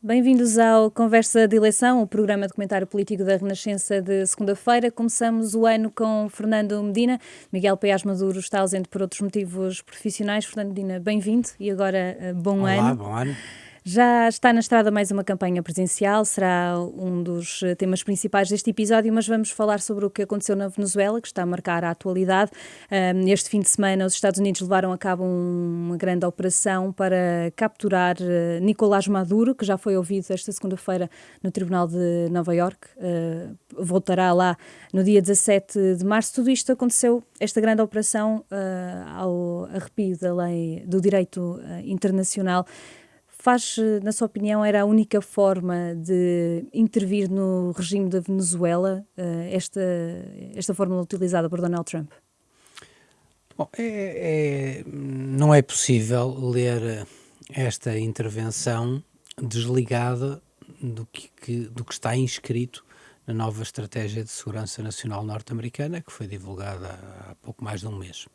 Bem-vindos ao Conversa de Eleição, o programa de comentário político da Renascença de segunda-feira. Começamos o ano com Fernando Medina. Miguel Paiás Maduro está ausente por outros motivos profissionais. Fernando Medina, bem-vindo e agora bom ano. Olá, bom ano. Já está na estrada mais uma campanha presidencial, será um dos temas principais deste episódio, mas vamos falar sobre o que aconteceu na Venezuela, que está a marcar a atualidade. Este fim de semana, os Estados Unidos levaram a cabo uma grande operação para capturar Nicolás Maduro, que já foi ouvido esta segunda-feira no Tribunal de Nova Iorque. Voltará lá no dia 17 de março. Tudo isto aconteceu, esta grande operação, ao arrepio da lei do direito internacional. Na sua opinião, era a única forma de intervir no regime da Venezuela, esta fórmula utilizada por Donald Trump? Bom, não é possível ler esta intervenção desligada do que está inscrito na nova Estratégia de Segurança Nacional norte-americana, que foi divulgada há pouco mais de um mês.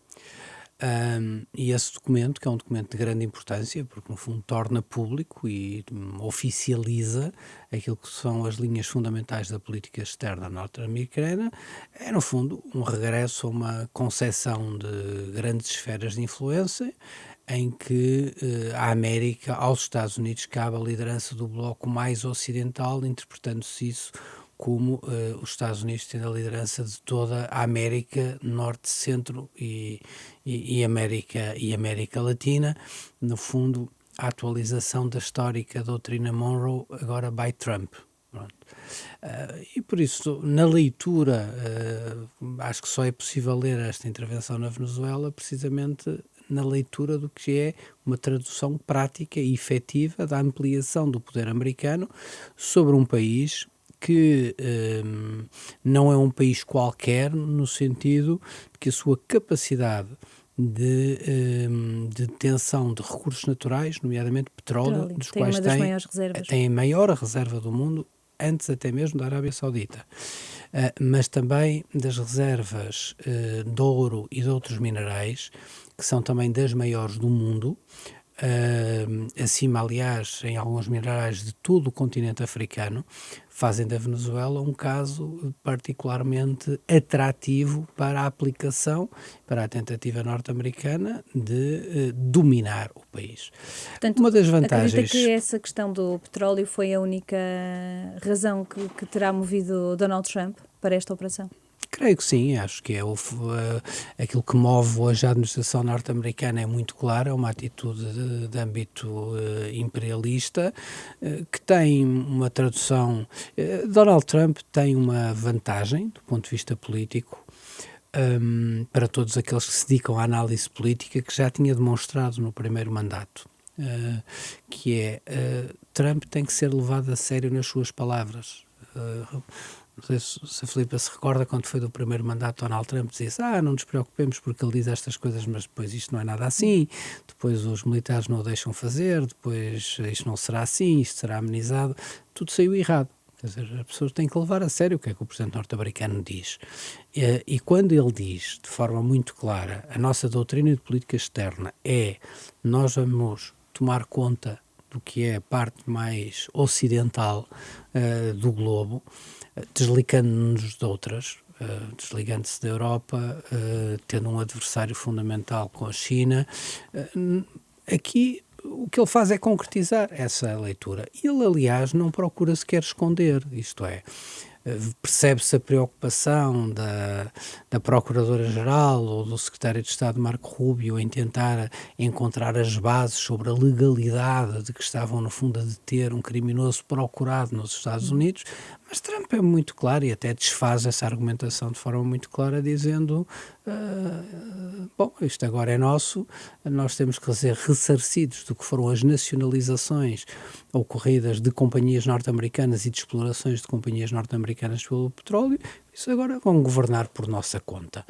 E esse documento, que é um documento de grande importância, porque no fundo torna público e oficializa aquilo que são as linhas fundamentais da política externa norte-americana, é no fundo um regresso a uma concepção de grandes esferas de influência, em que a América, aos Estados Unidos, cabe a liderança do bloco mais ocidental, interpretando-se isso como os Estados Unidos têm a liderança de toda a América, Norte, Centro e América Latina. No fundo, a atualização da histórica doutrina Monroe, agora by Trump. E por isso, na leitura, acho que só é possível ler esta intervenção na Venezuela precisamente na leitura do que é uma tradução prática e efetiva da ampliação do poder americano sobre um país que não é um país qualquer, no sentido de que a sua capacidade de detenção de recursos naturais, nomeadamente petróleo, dos tem quais uma das maiores reservas. Tem a maior reserva do mundo, antes até mesmo da Arábia Saudita, mas também das reservas de ouro e de outros minerais, que são também das maiores do mundo, acima, aliás, em alguns minerais de todo o continente africano, fazem da Venezuela um caso particularmente atrativo para a aplicação, para a tentativa norte-americana de dominar o país. Portanto, uma das vantagens... acredita que essa questão do petróleo foi a única razão que terá movido Donald Trump para esta operação? Creio que sim, acho que aquilo que move hoje a administração norte-americana é muito claro, é uma atitude de âmbito imperialista, que tem uma tradução... Donald Trump tem uma vantagem, do ponto de vista político, para todos aqueles que se dedicam à análise política, que já tinha demonstrado no primeiro mandato, que é Trump tem que ser levado a sério nas suas palavras. Não sei se a Filipa se recorda, quando foi do primeiro mandato, Donald Trump dizia-se, não nos preocupemos porque ele diz estas coisas, mas depois isto não é nada assim, depois os militares não o deixam fazer, depois isto não será assim, isto será amenizado, tudo saiu errado. Quer dizer, as pessoas têm que levar a sério o que é que o presidente norte-americano diz. E quando ele diz, de forma muito clara, a nossa doutrina de política externa nós vamos tomar conta do que é a parte mais ocidental do globo, desligando-nos de outras, desligando-se da Europa, tendo um adversário fundamental com a China. Aqui o que ele faz é concretizar essa leitura. Ele, aliás, não procura sequer esconder, isto é, percebe-se a preocupação da Procuradora-Geral ou do Secretário de Estado Marco Rubio em tentar encontrar as bases sobre a legalidade de que estavam, no fundo, a deter um criminoso procurado nos Estados Unidos, mas Trump é muito claro e até desfaz essa argumentação de forma muito clara, dizendo isto agora é nosso, nós temos que ser ressarcidos do que foram as nacionalizações ocorridas de companhias norte-americanas e de explorações de companhias norte-americanas pelo petróleo, isso agora vão governar por nossa conta.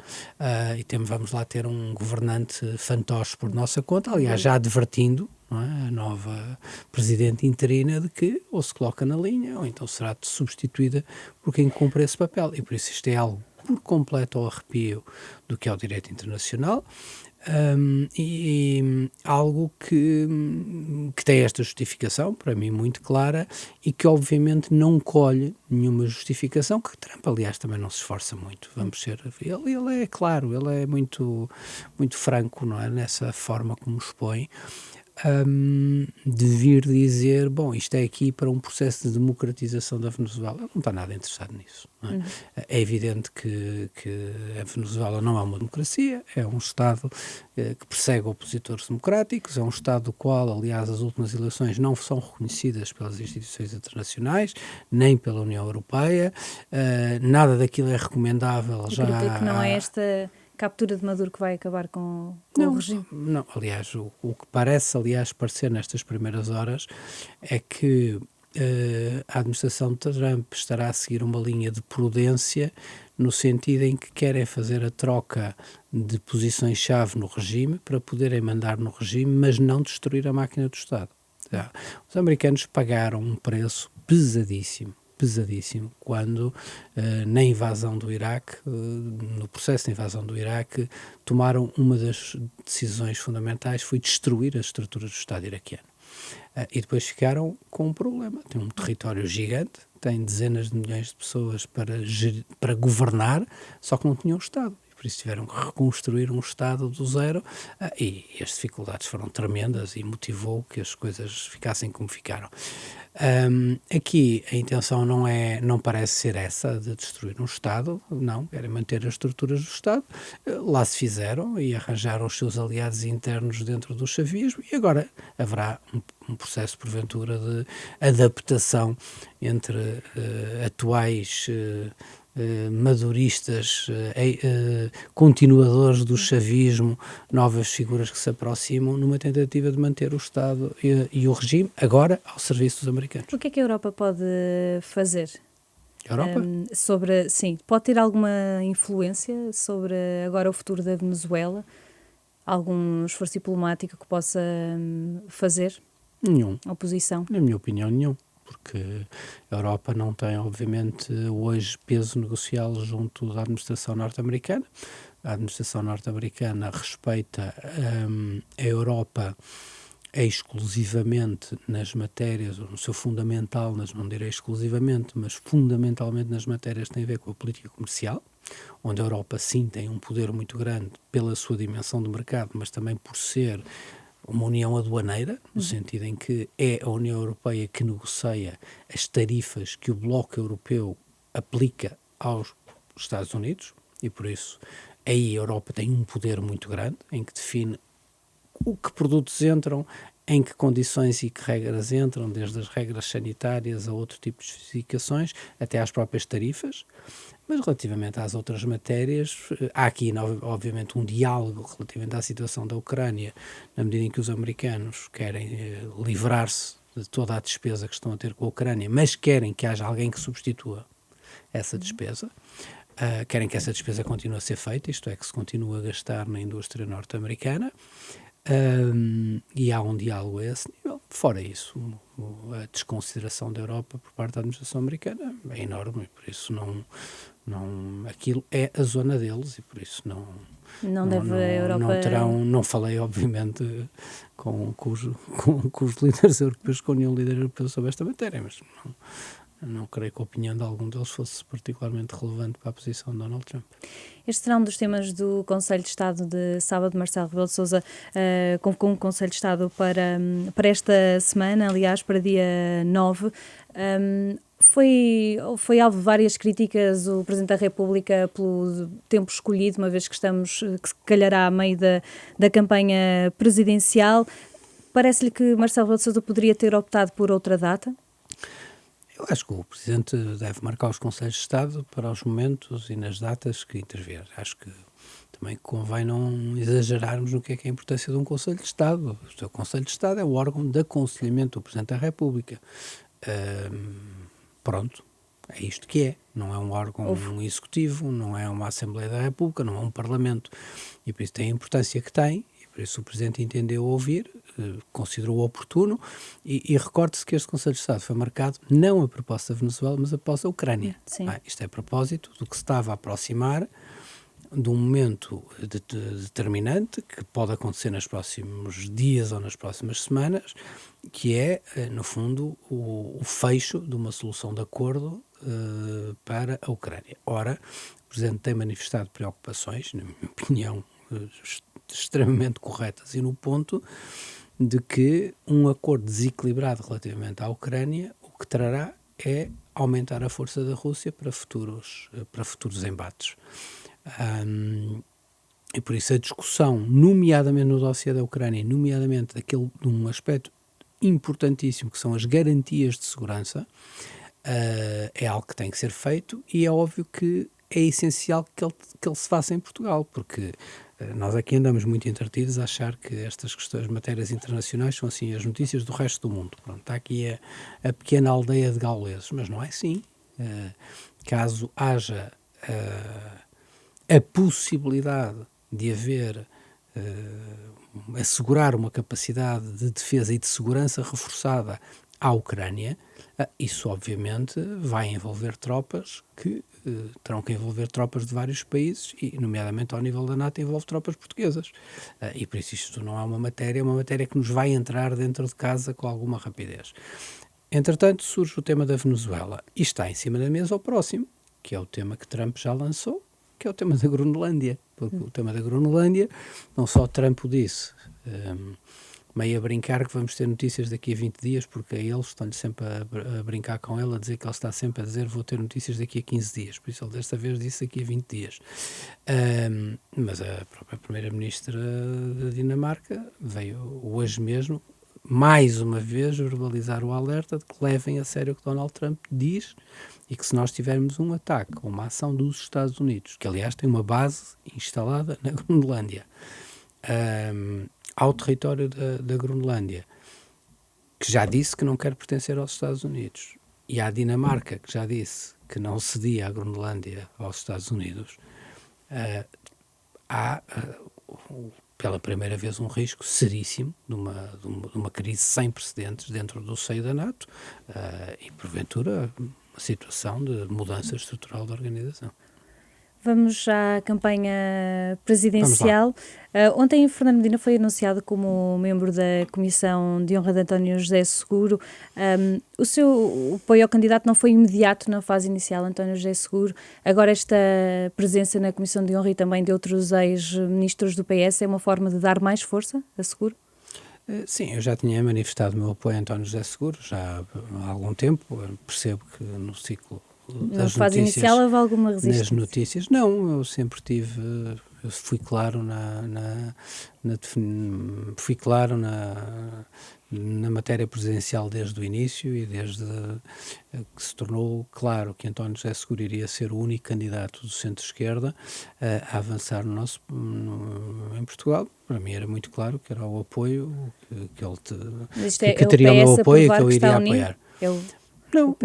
Vamos lá ter um governante fantoche por nossa conta, aliás, já advertindo, não é, a nova presidente interina de que ou se coloca na linha ou então será substituída por quem cumpre esse papel. E por isso isto é algo por completo ao arrepio do que é o direito internacional. Algo que tem esta justificação, para mim muito clara, e que obviamente não colhe nenhuma justificação, que Trump, aliás, também não se esforça muito, vamos ser, ele é claro, ele é muito, muito franco, não é, nessa forma como expõe, de vir dizer, bom, isto é aqui para um processo de democratização da Venezuela. Ele não está nada interessado nisso. Não é? É evidente que a Venezuela não é uma democracia, é um Estado que persegue opositores democráticos, é um Estado do qual, aliás, as últimas eleições não são reconhecidas pelas instituições internacionais, nem pela União Europeia, nada daquilo é recomendável. E acredita que não é esta captura de Maduro que vai acabar com o regime? Não, aliás, o que parece, parecer nestas primeiras horas é que a administração de Trump estará a seguir uma linha de prudência no sentido em que querem fazer a troca de posições-chave no regime para poderem mandar no regime, mas não destruir a máquina do Estado. Os americanos pagaram um preço pesadíssimo quando na invasão do Iraque, no processo de invasão do Iraque, tomaram uma das decisões fundamentais, foi destruir as estruturas do Estado iraquiano. E depois ficaram com um problema. Tem um território gigante, tem dezenas de milhões de pessoas para governar, só que não tinham Estado. Por isso tiveram que reconstruir um Estado do zero, e as dificuldades foram tremendas e motivou que as coisas ficassem como ficaram. Aqui a intenção não parece ser essa de destruir um Estado, não, querem manter as estruturas do Estado, lá se fizeram e arranjaram os seus aliados internos dentro do chavismo, e agora haverá um processo, porventura, de adaptação entre atuais maduristas, continuadores do chavismo, novas figuras que se aproximam numa tentativa de manter o Estado e o regime, agora ao serviço dos americanos. O que é que a Europa pode fazer? Europa? Sim, pode ter alguma influência sobre agora o futuro da Venezuela? Algum esforço diplomático que possa fazer? Nenhum. A oposição? Na minha opinião, nenhum. Porque a Europa não tem, obviamente, hoje peso negocial junto da administração norte-americana. A administração norte-americana respeita a Europa exclusivamente nas matérias, ou no seu fundamental, não direi exclusivamente, mas fundamentalmente nas matérias que têm a ver com a política comercial, onde a Europa sim tem um poder muito grande pela sua dimensão de mercado, mas também por ser uma união aduaneira, no sentido em que é a União Europeia que negocia as tarifas que o Bloco Europeu aplica aos Estados Unidos, e por isso aí a Europa tem um poder muito grande, em que define o que produtos entram, em que condições e que regras entram, desde as regras sanitárias a outro tipo de especificações, até às próprias tarifas. Mas relativamente às outras matérias, há aqui, obviamente, um diálogo relativamente à situação da Ucrânia, na medida em que os americanos querem livrar-se de toda a despesa que estão a ter com a Ucrânia, mas querem que haja alguém que substitua essa despesa. Querem que essa despesa continue a ser feita, isto é, que se continue a gastar na indústria norte-americana. E há um diálogo a esse nível. Fora isso, a desconsideração da Europa por parte da administração americana é enorme, e por isso aquilo é a zona deles, e por isso não deve a Europa... Não falei, obviamente, com os líderes europeus, com nenhum líder europeu sobre esta matéria, mas não creio que a opinião de algum deles fosse particularmente relevante para a posição de Donald Trump. Este será um dos temas do Conselho de Estado de sábado. Marcelo Rebelo de Sousa convocou um Conselho de Estado para esta semana, aliás, para dia 9. Foi alvo de várias críticas o Presidente da República pelo tempo escolhido, uma vez que se calhará a meio da campanha presidencial. Parece-lhe que Marcelo Rebelo de Sousa poderia ter optado por outra data? Eu acho que o Presidente deve marcar os Conselhos de Estado para os momentos e nas datas que intervir. Acho que também convém não exagerarmos no que é a importância de um Conselho de Estado. O Conselho de Estado é o órgão de aconselhamento do Presidente da República. Pronto, é isto que é. Não é um órgão executivo, não é uma Assembleia da República, não é um Parlamento. E por isso tem a importância que tem. Por isso o Presidente entendeu ouvir, considerou oportuno, e recorde-se que este Conselho de Estado foi marcado não a propósito da Venezuela, mas a propósito da Ucrânia. Sim. Isto é a propósito do que se estava a aproximar de um momento determinante, que pode acontecer nos próximos dias ou nas próximas semanas, que é, no fundo, o fecho de uma solução de acordo para a Ucrânia. Ora, o Presidente tem manifestado preocupações, na minha opinião, extremamente corretas, e no ponto de que um acordo desequilibrado relativamente à Ucrânia, o que trará é aumentar a força da Rússia para futuros embates. E por isso a discussão, nomeadamente no dossiê da Ucrânia, nomeadamente de um aspecto importantíssimo, que são as garantias de segurança, é algo que tem que ser feito, e é óbvio que é essencial que ele se faça em Portugal, porque nós aqui andamos muito entretidos a achar que estas questões, matérias internacionais, são assim as notícias do resto do mundo. Pronto, está aqui a pequena aldeia de gauleses, mas não é assim. Caso haja a possibilidade de haver, assegurar uma capacidade de defesa e de segurança reforçada à Ucrânia, isso obviamente vai envolver tropas que terão que envolver tropas de vários países e, nomeadamente ao nível da NATO, envolve tropas portuguesas. E por isso isto não é uma matéria que nos vai entrar dentro de casa com alguma rapidez. Entretanto, surge o tema da Venezuela e está em cima da mesa o próximo, que é o tema que Trump já lançou, que é o tema da Groenlândia. Porque o tema da Groenlândia, não só Trump o disse, meio a brincar que vamos ter notícias daqui a 20 dias, porque a eles estão-lhe sempre a brincar com ele, a dizer que ele está sempre a dizer vou ter notícias daqui a 15 dias, por isso ele desta vez disse daqui a 20 dias. Mas a própria Primeira-Ministra da Dinamarca veio hoje mesmo, mais uma vez, verbalizar o alerta de que levem a sério o que Donald Trump diz e que se nós tivermos um ataque ou uma ação dos Estados Unidos, que aliás tem uma base instalada na Groenlândia, ao território da Groenlândia, que já disse que não quer pertencer aos Estados Unidos, e à Dinamarca, que já disse que não cedia a Groenlândia aos Estados Unidos, há pela primeira vez um risco seríssimo de uma crise sem precedentes dentro do seio da NATO e porventura uma situação de mudança estrutural da organização. Vamos à campanha presidencial. Ontem Fernando Medina foi anunciado como membro da Comissão de Honra de António José Seguro. O seu apoio ao candidato não foi imediato na fase inicial, António José Seguro. Agora esta presença na Comissão de Honra e também de outros ex-ministros do PS é uma forma de dar mais força a Seguro? Sim, eu já tinha manifestado o meu apoio a António José Seguro já há algum tempo. Eu percebo que no ciclo na fase inicial houve alguma resistência? Nas notícias, não, eu sempre eu fui claro fui claro na matéria presidencial desde o início e desde que se tornou claro que António José Seguro iria ser o único candidato do centro-esquerda a avançar em Portugal. Para mim era muito claro que era o apoio que teria o meu apoio e que eu iria apoiar. Não,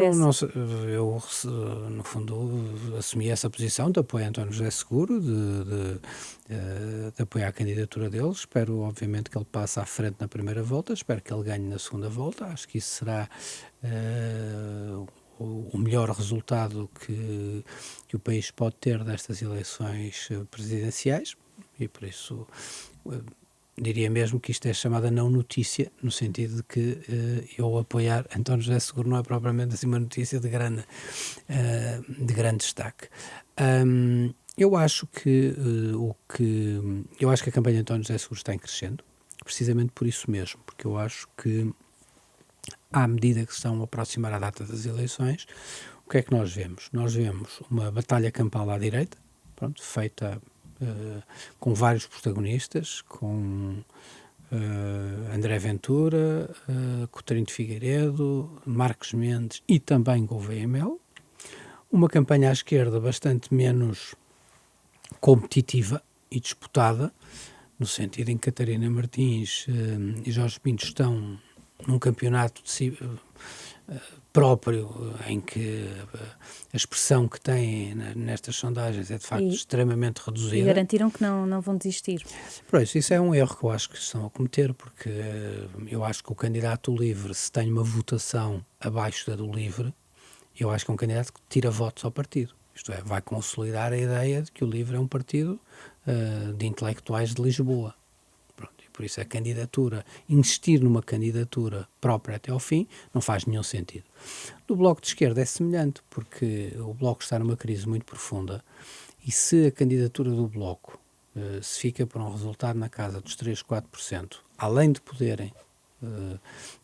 eu no fundo assumi essa posição de apoio a António José Seguro, de apoiar a candidatura dele. Espero obviamente que ele passe à frente na primeira volta, espero que ele ganhe na segunda volta, acho que isso será o melhor resultado que o país pode ter destas eleições presidenciais e por isso diria mesmo que isto é chamada não notícia, no sentido de que eu apoiar António José Seguro não é propriamente assim uma notícia de grande destaque. Eu acho que a campanha de António José Seguro está em crescendo, precisamente por isso mesmo, porque eu acho que à medida que se estão a aproximar a data das eleições, o que é que nós vemos? Nós vemos uma batalha campal à direita, feita com vários protagonistas, com André Ventura, Coutinho de Figueiredo, Marcos Mendes e também Gouveia Melo. Uma campanha à esquerda bastante menos competitiva e disputada, no sentido em que Catarina Martins e Jorge Pinto estão num campeonato próprio, em que a expressão que têm nestas sondagens é de facto extremamente reduzida. E garantiram que não vão desistir. Por isso é um erro que eu acho que estão a cometer, porque eu acho que o candidato LIVRE, se tem uma votação abaixo da do LIVRE, eu acho que é um candidato que tira votos ao partido. Isto é, vai consolidar a ideia de que o LIVRE é um partido de intelectuais de Lisboa. Pronto, e por isso a candidatura, insistir numa candidatura própria até ao fim, não faz nenhum sentido. Do Bloco de Esquerda é semelhante, porque o Bloco está numa crise muito profunda e se a candidatura do Bloco se fica por um resultado na casa dos 3, 4%, além de poderem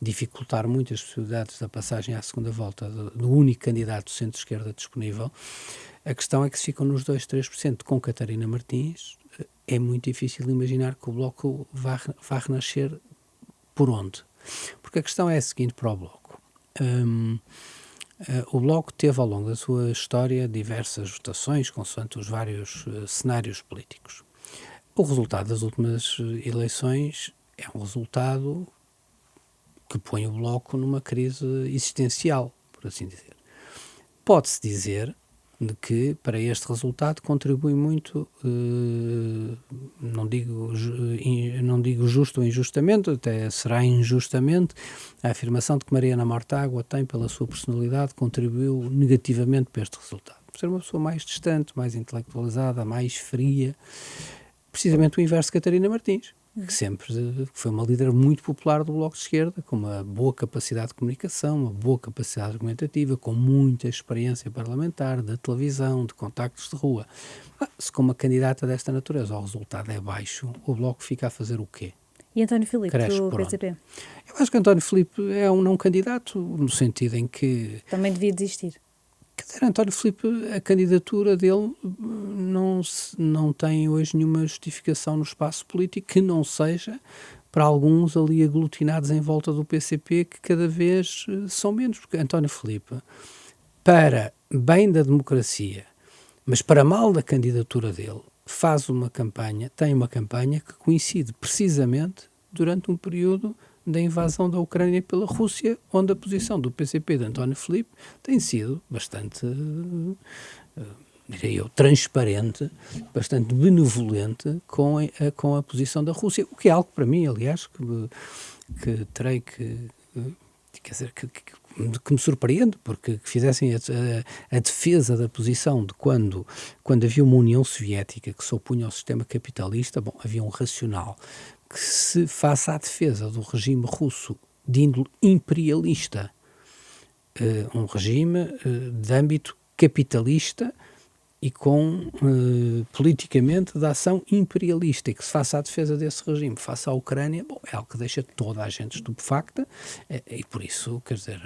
dificultar muito as possibilidades da passagem à segunda volta do único candidato centro-esquerda disponível, a questão é que se ficam nos 2, 3% com Catarina Martins, é muito difícil imaginar que o Bloco vá renascer por onde. Porque a questão é a seguinte para o Bloco. O Bloco teve ao longo da sua história diversas votações, consoante os vários cenários políticos. O resultado das últimas eleições é um resultado que põe o Bloco numa crise existencial, por assim dizer. Pode-se dizer de que para este resultado contribui muito, não digo justo ou injustamente, até será injustamente, a afirmação de que Mariana Mortágua tem, pela sua personalidade, contribuiu negativamente para este resultado. Por ser uma pessoa mais distante, mais intelectualizada, mais fria, precisamente o inverso de Catarina Martins, que sempre foi uma líder muito popular do Bloco de Esquerda, com uma boa capacidade de comunicação, uma boa capacidade argumentativa, com muita experiência parlamentar, de televisão, de contactos de rua. Se com uma candidata desta natureza o resultado é baixo, o Bloco fica a fazer o quê? E António Filipe, Cresce do por onde? PCP? Eu acho que António Filipe é um não candidato, no sentido em que... Também devia desistir. Quer dizer, António Filipe, a candidatura dele não tem hoje nenhuma justificação no espaço político que não seja para alguns ali aglutinados em volta do PCP que cada vez são menos, porque António Filipe, para bem da democracia, mas para mal da candidatura dele, tem uma campanha que coincide precisamente durante um período da invasão da Ucrânia pela Rússia, onde a posição do PCP de António Filipe tem sido bastante, diria eu, transparente, bastante benevolente com a posição da Rússia, o que é algo para mim, aliás, que terei que quer dizer, que me surpreende, porque que fizessem a defesa da posição de quando havia uma União Soviética que se opunha ao sistema capitalista, bom, havia um racional que se faça à defesa do regime russo de índole imperialista, um regime de âmbito capitalista e com politicamente de ação imperialista, e que se faça a defesa desse regime face à Ucrânia, bom, é algo que deixa toda a gente estupefacta e por isso, quer dizer,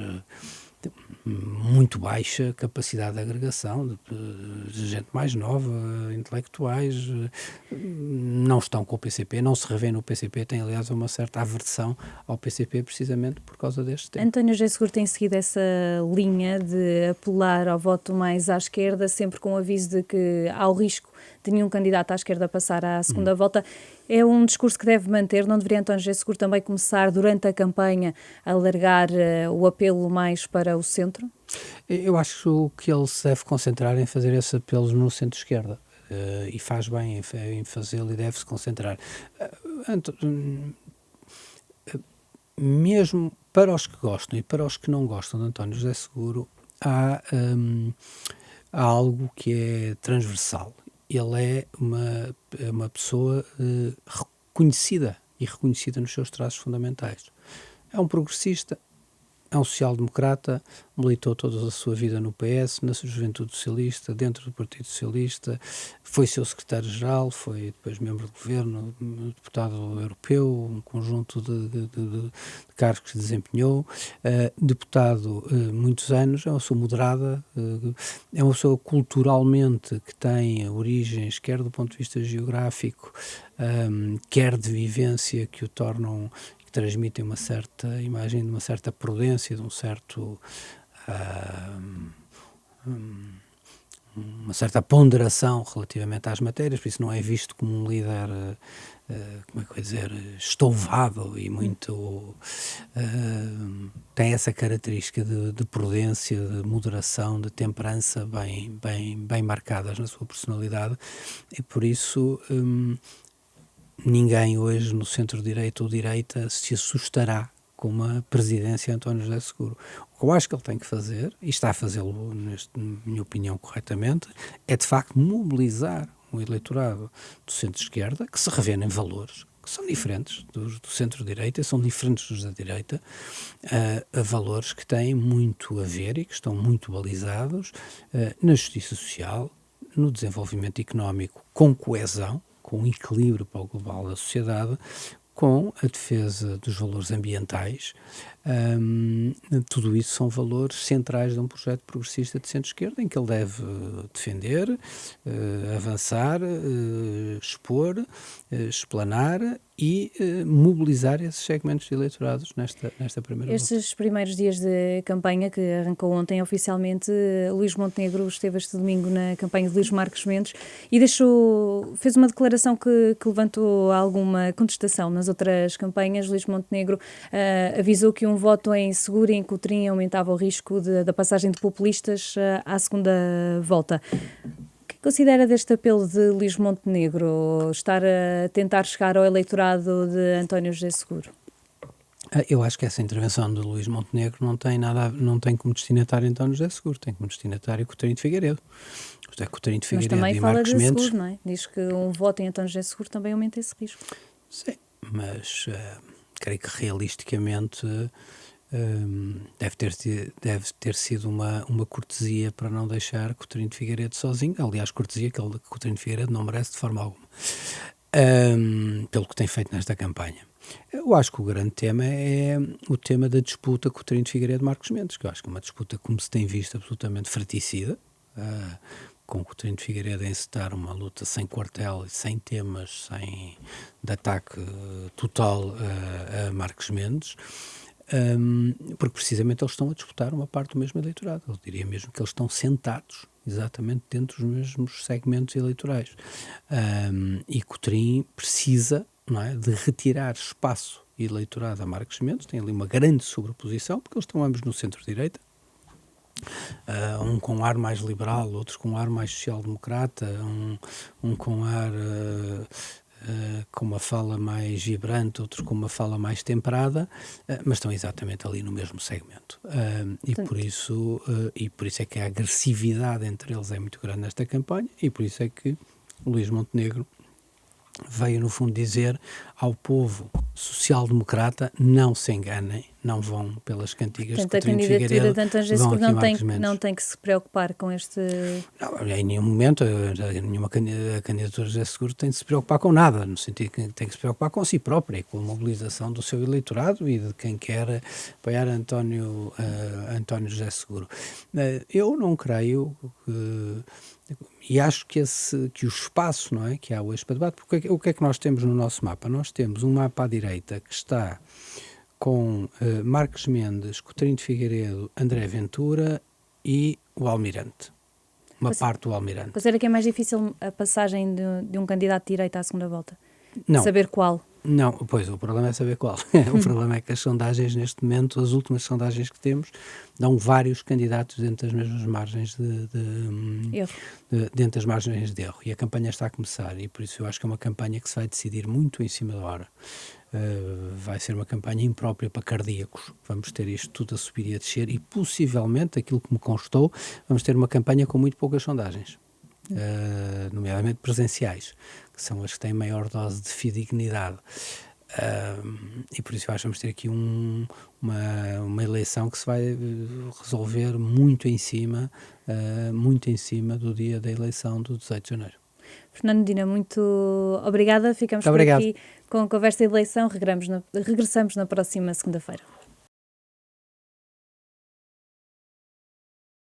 muito baixa capacidade de agregação de gente mais nova, intelectuais, não estão com o PCP, não se revêem no PCP, têm aliás uma certa aversão ao PCP precisamente por causa deste tema. António José Seguro tem seguido essa linha de apelar ao voto mais à esquerda, sempre com o aviso de que há o risco de nenhum candidato à esquerda passar à segunda volta. É um discurso que deve manter? Não deveria António José Seguro também começar durante a campanha a alargar o apelo mais para o centro? Eu acho que ele se deve concentrar em fazer esses apelos no centro-esquerda. E faz bem em fazê-lo e deve-se concentrar. Mesmo para os que gostam e para os que não gostam de António José Seguro, há algo que é transversal. Ele é uma pessoa reconhecida e reconhecida nos seus traços fundamentais. É um progressista, é um social-democrata, militou toda a sua vida no PS, na sua juventude socialista, dentro do Partido Socialista, foi seu secretário-geral, foi depois membro do governo, deputado europeu, um conjunto de cargos que desempenhou, deputado muitos anos, é uma pessoa moderada, é uma pessoa culturalmente que tem origens, quer do ponto de vista geográfico, quer de vivência, que o tornam, que transmitem uma certa imagem de uma certa prudência, de um certo uma certa ponderação relativamente às matérias, por isso não é visto como um líder, como é que eu ia dizer, estouvado e muito... tem essa característica de prudência, de moderação, de temperança bem marcadas na sua personalidade, e por isso ninguém hoje no centro-direita ou direita se assustará como a presidência António José Seguro. O que eu acho que ele tem que fazer, e está a fazê-lo, na minha opinião, corretamente, é de facto mobilizar o eleitorado do centro-esquerda, que se revê em valores que são diferentes do centro-direita, são diferentes dos da direita, a valores que têm muito a ver e que estão muito balizados na justiça social, no desenvolvimento económico com coesão, com equilíbrio para o global da sociedade, com a defesa dos valores ambientais. Tudo isso são valores centrais de um projeto progressista de centro-esquerda, em que ele deve defender, avançar, expor, explanar e mobilizar esses segmentos de eleitorados nesta primeira volta. Estes primeiros dias de campanha, que arrancou ontem oficialmente, Luís Montenegro esteve este domingo na campanha de Luís Marques Mendes e fez uma declaração que levantou alguma contestação nas outras campanhas. Luís Montenegro avisou que um voto em Seguro e em Coutrinho aumentava o risco da passagem de populistas à segunda volta. O que considera deste apelo de Luís Montenegro, estar a tentar chegar ao eleitorado de António José Seguro? Eu acho que essa intervenção de Luís Montenegro não tem como destinatário António José Seguro, tem como destinatário Coutinho de Figueiredo. José Coutinho de Figueiredo mas também e fala Marcos de Mendes. Seguro, não é? Diz que um voto em António José Seguro também aumenta esse risco. Sim, mas creio que realisticamente deve ter sido uma cortesia para não deixar Coutinho de Figueiredo sozinho. Aliás, cortesia que Coutinho de Figueiredo não merece de forma alguma, pelo que tem feito nesta campanha. Eu acho que o grande tema é o tema da disputa Coutinho de Figueiredo e Marcos Mendes, que eu acho que é uma disputa, como se tem visto, absolutamente fratricida, com Coutinho de Figueiredo a encetar uma luta sem quartel e sem temas, de ataque total a Marcos Mendes, porque precisamente eles estão a disputar uma parte do mesmo eleitorado. Eu diria mesmo que eles estão sentados exatamente dentro dos mesmos segmentos eleitorais. E Coutinho precisa, não é, de retirar espaço eleitorado a Marcos Mendes. Tem ali uma grande sobreposição, porque eles estão ambos no centro-direita. Um com ar mais liberal, outros com ar mais social-democrata, um com ar com uma fala mais vibrante, outro com uma fala mais temperada, mas estão exatamente ali no mesmo segmento. E por isso é que a agressividade entre eles é muito grande nesta campanha, e por isso é que o Luís Montenegro veio, no fundo, dizer ao povo social-democrata: não se enganem, não vão pelas cantigas. Portanto, a candidatura de António José Seguro não tem que se preocupar com este... Não, em nenhum momento a candidatura de José Seguro tem de se preocupar com nada, no sentido que tem que se preocupar com si própria e com a mobilização do seu eleitorado e de quem quer apoiar António José Seguro. Eu não creio e acho que o espaço, não é, que há hoje para debate, porque o que é que nós temos no nosso mapa? Nós temos um mapa à direita que está com Marcos Mendes, Coutinho de Figueiredo, André Ventura e o Almirante. Parte do Almirante. Considera que é mais difícil a passagem de um candidato de direita à segunda volta? Não. Saber qual? Não, pois, o problema é saber qual. O problema é que as sondagens, neste momento, as últimas sondagens que temos, dão vários candidatos dentro das mesmas margens dentro das margens de erro. E a campanha está a começar, e por isso eu acho que é uma campanha que se vai decidir muito em cima da hora. Vai ser uma campanha imprópria para cardíacos. Vamos ter isto tudo a subir e a descer, e possivelmente, aquilo que me constou, vamos ter uma campanha com muito poucas sondagens. Nomeadamente presenciais, que são as que têm maior dose de fidedignidade, e por isso eu acho que vamos ter aqui uma eleição que se vai resolver muito em cima do dia da eleição do 18 de janeiro. Fernando Medina, muito obrigada. Ficamos por aqui com a conversa de eleição. Regressamos na próxima segunda-feira.